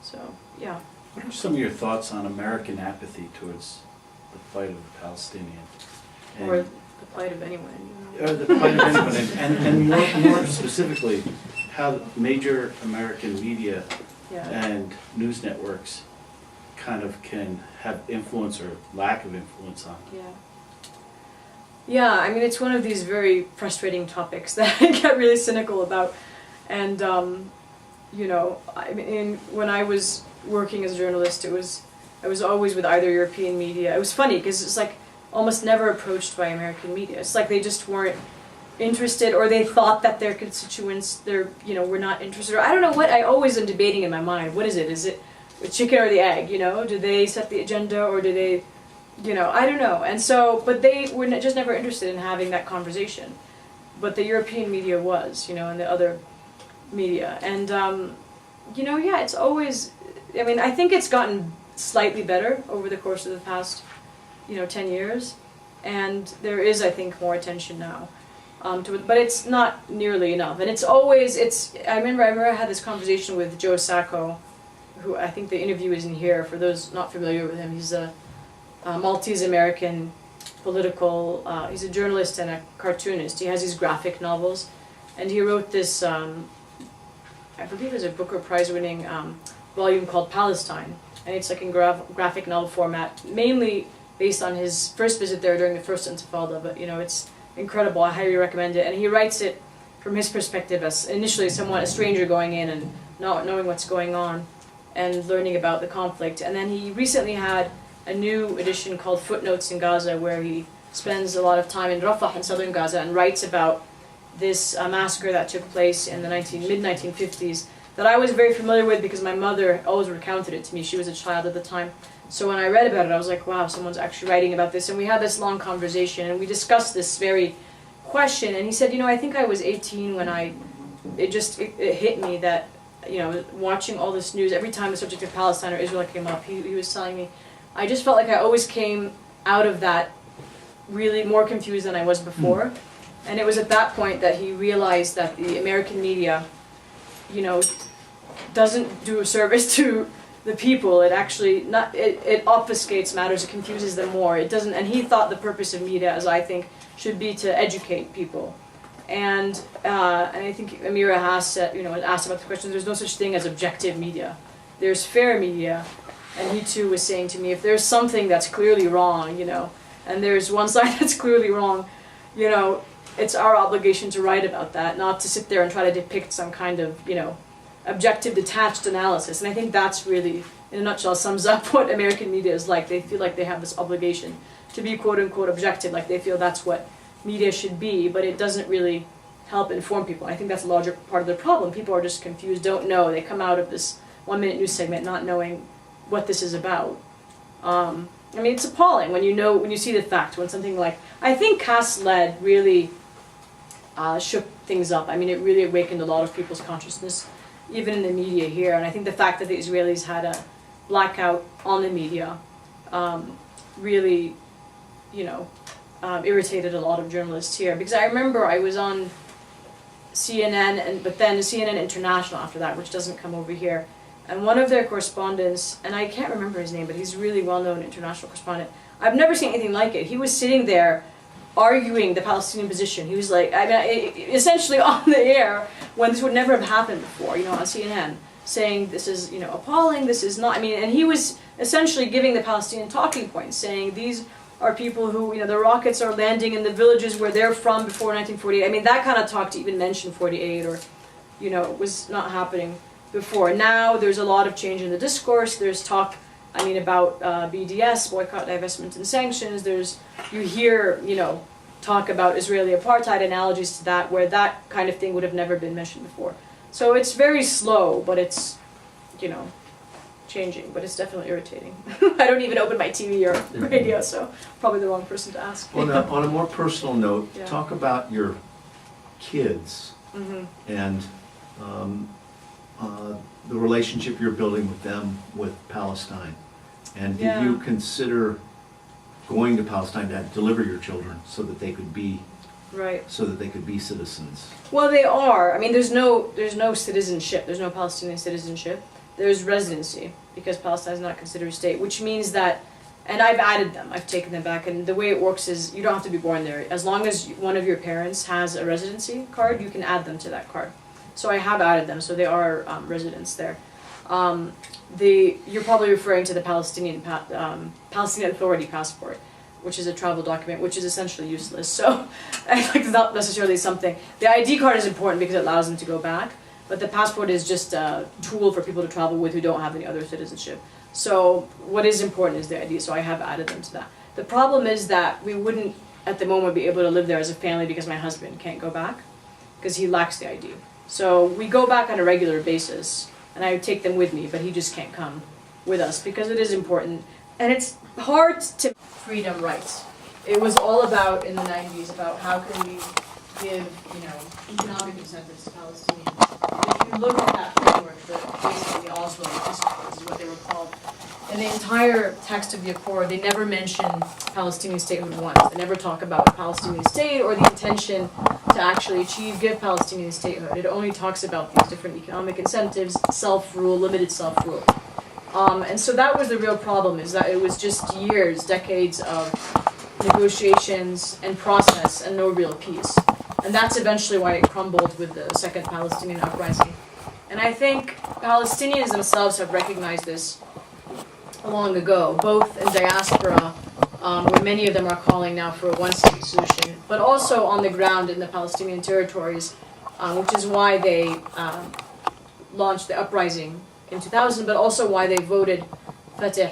So, yeah. What are some of your thoughts on American apathy towards the plight of the Palestinians? Or the plight of anyone. The plight of anyone, and more specifically, how major American media and news networks kind of can have influence or lack of influence on. Yeah. Yeah, I mean, it's one of these very frustrating topics that I get really cynical about. And, you know, I mean, when I was working as a journalist, I was always with either European media. It was funny because it's like almost never approached by American media. It's like they just weren't interested, or they thought that their constituents, were not interested. Or I don't know what, I always am debating in my mind. What is it? Is it the chicken or the egg, you know? Do they set the agenda, or do they, I don't know. And so, but they were just never interested in having that conversation. But the European media was, and the other media. And, yeah, it's always, I mean, I think it's gotten slightly better over the course of the past, 10 years. And there is, I think, more attention now to it, but it's not nearly enough. And it's always, I remember I had this conversation with Joe Sacco, who I think the interview is in here, for those not familiar with him. He's a Maltese-American political, he's a journalist and a cartoonist. He has these graphic novels, and he wrote this, I believe it was a Booker Prize-winning volume called Palestine, and it's like in graphic novel format, mainly based on his first visit there during the first Intifada, but it's incredible. I highly recommend it. And he writes it from his perspective as initially somewhat a stranger going in and not knowing what's going on and learning about the conflict. And then he recently had a new edition called Footnotes in Gaza, where he spends a lot of time in Rafah in southern Gaza and writes about this massacre that took place in the mid-1950s that I was very familiar with because my mother always recounted it to me. She was a child at the time. So when I read about it, I was like, wow, someone's actually writing about this. And we had this long conversation, and we discussed this very question. And he said, I think I was 18 when it hit me that, watching all this news, every time the subject of Palestine or Israel came up, he was telling me, I just felt like I always came out of that really more confused than I was before. And it was at that point that he realized that the American media, doesn't do a service to the people. It actually it obfuscates matters. It confuses them more. It doesn't. And he thought the purpose of media, as I think, should be to educate people. And I think Amira has said, asked about the question. There's no such thing as objective media. There's fair media. And he too was saying to me, if there's something that's clearly wrong, and there's one side that's clearly wrong, it's our obligation to write about that, not to sit there and try to depict some kind of, objective, detached analysis. And I think that's really, in a nutshell, sums up what American media is like. They feel like they have this obligation to be quote-unquote objective, like they feel that's what media should be, but it doesn't really help inform people. I think that's a larger part of the problem. People are just confused, don't know. They come out of this one-minute news segment not knowing what this is about. I mean, it's appalling when you see the fact, when something like, I think Cass-led really shook things up. I mean, it really awakened a lot of people's consciousness, even in the media here. And I think the fact that the Israelis had a blackout on the media really, irritated a lot of journalists here. Because I remember I was on CNN, but then CNN International after that, which doesn't come over here. And one of their correspondents, and I can't remember his name, but he's a really well-known international correspondent. I've never seen anything like it. He was sitting there arguing the Palestinian position. He was like, essentially on the air, when this would never have happened before, on CNN, saying this is, appalling, this is not, and he was essentially giving the Palestinian talking points, saying these are people who, the rockets are landing in the villages where they're from before 1948. That kind of talk to even mention 48 or, was not happening before. Now there's a lot of change in the discourse. There's talk, about BDS, boycott, divestment, and sanctions. You hear, talk about Israeli apartheid, analogies to that, where that kind of thing would have never been mentioned before. So it's very slow, but it's, changing, but it's definitely irritating. I don't even open my TV or radio, so probably the wrong person to ask. On a more personal note, Yeah. talk about your kids and the relationship you're building with them with Palestine. And did you consider going to Palestine to deliver your children so that they could be citizens? Well, they are. There's no citizenship. There's no Palestinian citizenship. there's residency, because Palestine is not considered a state, which means that, and I've added them, I've taken them back, and the way it works is you don't have to be born there. As long as one of your parents has a residency card, you can add them to that card. So I have added them, so they are residents there. You're probably referring to the Palestinian Authority passport, which is a travel document, which is essentially useless. So it's not necessarily something. The ID card is important because it allows them to go back, but the passport is just a tool for people to travel with who don't have any other citizenship. So what is important is the ID, so I have added them to that. The problem is that we wouldn't, at the moment, be able to live there as a family because my husband can't go back, because he lacks the ID. So we go back on a regular basis, and I take them with me, but he just can't come with us because it is important. And it's hard to freedom rights. It was all about, in the 90s, about how can we give, economic incentives to Palestinians. And if you look at that framework, basically the Oslo Accords is what they were called. In the entire text of the Accord, they never mention Palestinian statehood once. They never talk about a Palestinian state or the intention to actually give Palestinian statehood. It only talks about these different economic incentives, self-rule, limited self-rule. And so that was the real problem, is that it was just years, decades of negotiations and process and no real peace. And that's eventually why it crumbled with the Second Palestinian Uprising. And I think Palestinians themselves have recognized this long ago, both in diaspora, where many of them are calling now for a one-state solution, but also on the ground in the Palestinian territories, which is why they launched the uprising in 2000, but also why they voted Fatah,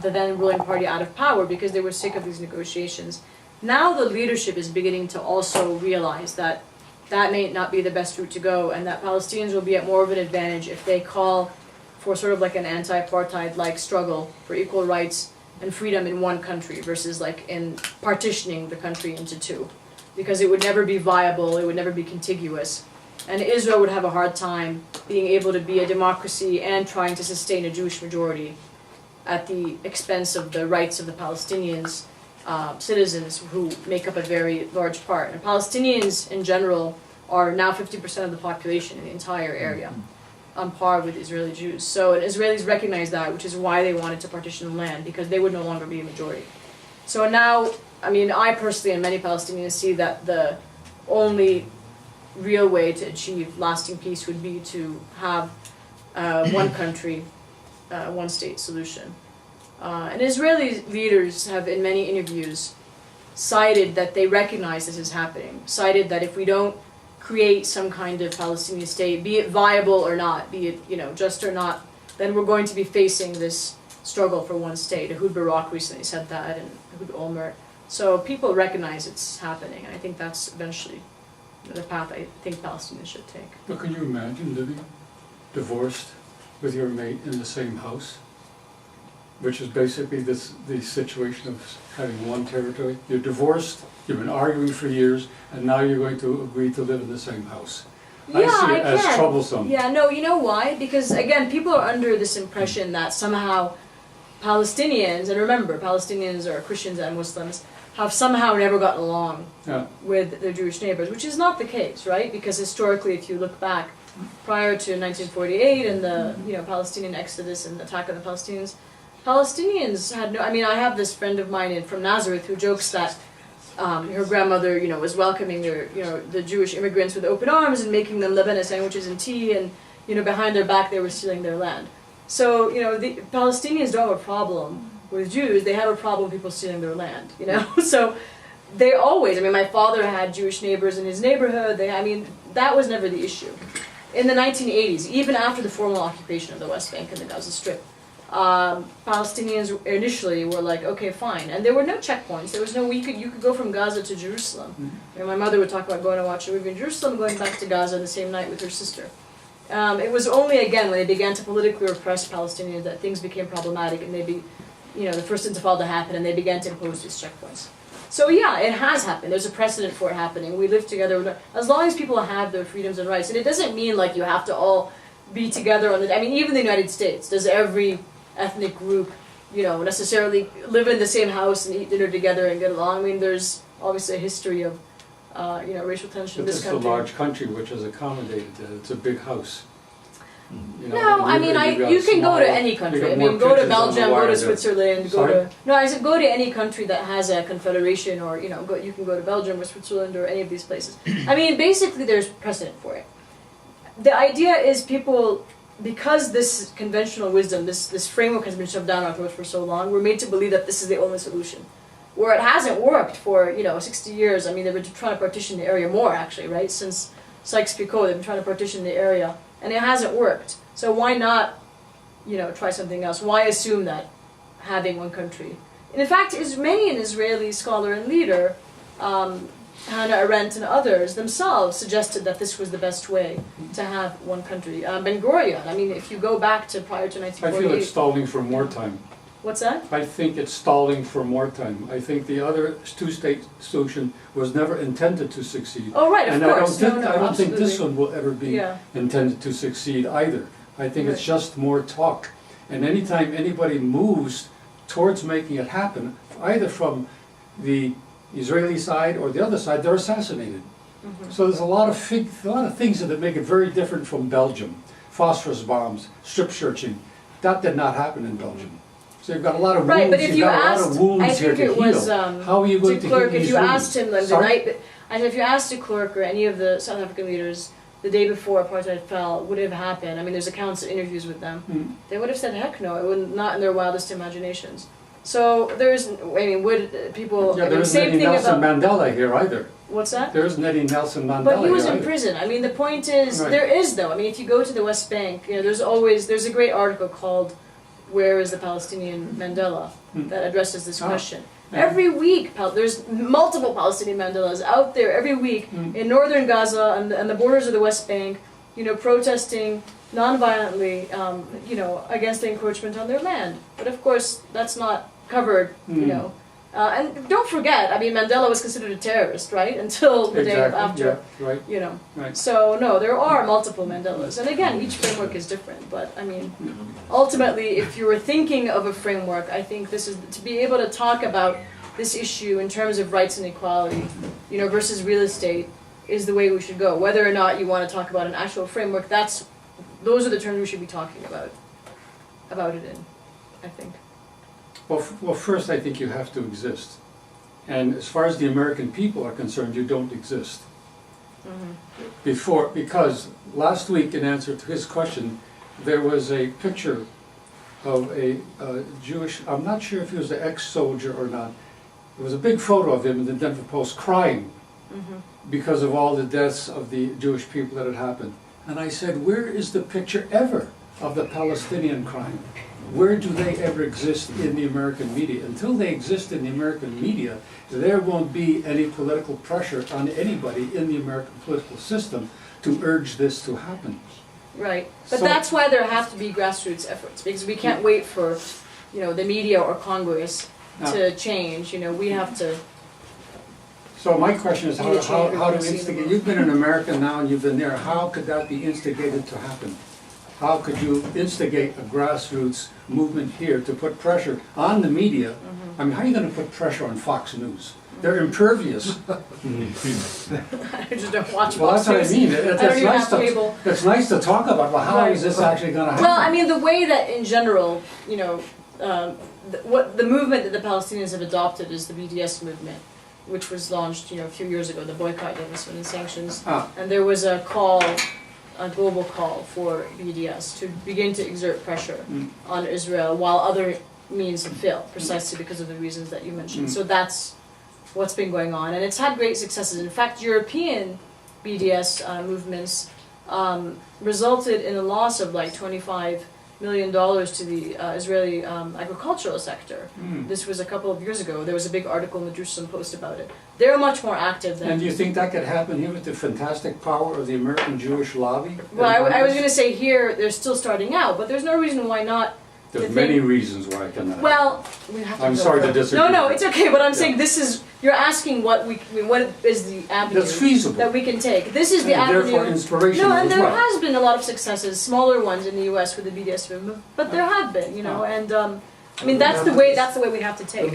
the then ruling party, out of power, because they were sick of these negotiations. Now the leadership is beginning to also realize that that may not be the best route to go, and that Palestinians will be at more of an advantage if they call for sort of like an anti-apartheid-like struggle for equal rights and freedom in one country versus like in partitioning the country into two, because it would never be viable, it would never be contiguous. And Israel would have a hard time being able to be a democracy and trying to sustain a Jewish majority at the expense of the rights of the Palestinians, citizens who make up a very large part. And Palestinians in general are now 50% of the population in the entire area, on par with Israeli Jews. So Israelis recognize that, which is why they wanted to partition the land, because they would no longer be a majority. So now, I mean, I personally and many Palestinians see that the only real way to achieve lasting peace would be to have one country, one state solution. And Israeli leaders have, in many interviews, cited that they recognize this is happening, cited that if we don't create some kind of Palestinian state, be it viable or not, be it just or not, then we're going to be facing this struggle for one state. Ehud Barak recently said that, and Ehud Olmert. So people recognize it's happening, and I think that's eventually the path I think Palestinians should take. But can you imagine living divorced with your mate in the same house? Which is basically the situation of having one territory. You're divorced, you've been arguing for years, and now you're going to agree to live in the same house. Yeah, I see it as troublesome. Yeah, no, you know why? Because, again, people are under this impression that somehow Palestinians, and remember, Palestinians are Christians and Muslims, have somehow never gotten along with their Jewish neighbors, which is not the case, right? Because historically, if you look back, prior to 1948 and the Palestinian exodus and the attack on the Palestinians had no. I mean, I have this friend of mine from Nazareth who jokes that her grandmother, was welcoming the Jewish immigrants with open arms and making them Lebanese sandwiches and tea, and behind their back they were stealing their land. So the Palestinians don't have a problem with Jews; they have a problem with people stealing their land. So they always. I mean, my father had Jewish neighbors in his neighborhood. That was never the issue. In the 1980s, even after the formal occupation of the West Bank and the Gaza Strip, Palestinians initially were like, okay, fine, and there were no checkpoints. There was no you could go from Gaza to Jerusalem. My mother would talk about going to watch a movie in Jerusalem, going back to Gaza the same night with her sister. It was only again when they began to politically repress Palestinians that things became problematic, and the first Intifada happened, and they began to impose these checkpoints. So yeah, it has happened. There's a precedent for it happening. We live together as long as people have their freedoms and rights, and it doesn't mean like you have to all be together on the. I mean, even the United States, does every ethnic group, necessarily live in the same house and eat dinner together and get along? I mean, there's obviously a history of, racial tension in this country. It's a large country which has accommodated that. It's a big house. You know, No, I mean, you can go to any country. I mean, go to Belgium, go to Switzerland, go to... No, I said go to any country that has a confederation, or, you know, you can go to Belgium or Switzerland or any of these places. I mean, basically there's precedent for it. The idea is people, because this conventional wisdom, this framework has been shoved down our throats for so long, we're made to believe that this is the only solution. Where it hasn't worked for, you know, 60 years. I mean, they've been trying to partition the area more, actually, right? Since Sykes-Picot, they've been trying to partition the area, and it hasn't worked. So why not, you know, try something else? Why assume that having one country? And in fact, many an Israeli scholar and leader, Hannah Arendt and others themselves suggested that this was the best way to have one country. Ben-Gurion, I mean, if you go back to prior to 1948... I feel it's stalling for more time. What's that? I think it's stalling for more time. I think the other two-state solution was never intended to succeed. Oh, right, of course. I don't think this one will ever be intended to succeed either. I think it's just more talk. And anytime anybody moves towards making it happen, either from the Israeli side or the other side, they're assassinated. So there's a lot of things that make it very different from Belgium. Phosphorus bombs, strip searching. That did not happen in Belgium. So you've got a lot of wounds. Right, but if you asked, I think it was how are you going de Klerk, to heal if you asked him like, the Sorry? night, if you asked de Klerk or any of the South African leaders the day before apartheid fell, would it have happened? I mean, there's accounts of interviews with them. They would have said, heck no, it would not in their wildest imaginations. So there's, I mean, would people? Yeah, I there mean, isn't any Nelson Mandela here either. What's that? There isn't any Nelson Mandela. But he was here in either. prison. I mean, the point is, Right. there is though. I mean, if you go to the West Bank, you know, there's a great article called "Where is the Palestinian Mandela?" that addresses this question. Yeah. Every week, there's multiple Palestinian Mandelas out there every week in northern Gaza and the borders of the West Bank, you know, protesting non-violently, you know, against the encroachment on their land. But of course, that's not covered, you know. And don't forget, I mean, Mandela was considered a terrorist, right? Until the day after, right. you know. Right. So, no, there are multiple Mandelas. And again, each framework is different. But, I mean, ultimately, if you were thinking of a framework, I think this is, to be able to talk about this issue in terms of rights and equality, you know, versus real estate, is the way we should go. Whether or not you want to talk about an actual framework, those are the terms we should be talking about it in, I think. Well, first I think you have to exist. And as far as the American people are concerned, you don't exist. Because last week, in answer to his question, there was a picture of a Jewish, I'm not sure if he was an ex-soldier or not. There was a big photo of him in the Denver Post crying because of all the deaths of the Jewish people that had happened. And I said, where is the picture ever of the Palestinian crime? Where do they ever exist in the American media? Until they exist in the American media, there won't be any political pressure on anybody in the American political system to urge this to happen. Right, but So- that's why there have to be grassroots efforts, because we can't wait for, you know, the media or Congress to change. You know, we have to. So my question is, You need to how change to what we see in the instigate? world. You've been in America now and you've been there. How could that be instigated to happen? How could you instigate a grassroots movement here to put pressure on the media? I mean, how are you going to put pressure on Fox News? They're impervious. I just don't watch Well, Fox that's what I News. mean. I don't even have cable. It's nice to talk about, but how Right. is this actually going to happen? Well, I mean, the way that in general, you know, what the movement that the Palestinians have adopted is the BDS movement, which was launched, you know, a few years ago, the boycott, divestment, and sanctions. And there was a global call for BDS to begin to exert pressure on Israel while other means have failed, precisely because of the reasons that you mentioned. So that's what's been going on, and it's had great successes. In fact, European BDS movements resulted in a loss of like $25 million to the Israeli agricultural sector. This was a couple of years ago. There was a big article in the Jerusalem Post about it. They're much more active than... And do you think that could happen here with the fantastic power of the American Jewish lobby? Well, I was going to say here, they're still starting out, but there's no reason why not. There's many reasons why it cannot happen. Well, we have to I'm go sorry to further. disagree. No, it's okay, but I'm saying this is, you're asking what is the avenue That's feasible. that we can take. This is the And avenue. therefore inspirational No, and as there well. has been a lot of successes, smaller ones in the U.S. with the BDS movement, but there have been, you know, and I mean that's the way we have to take.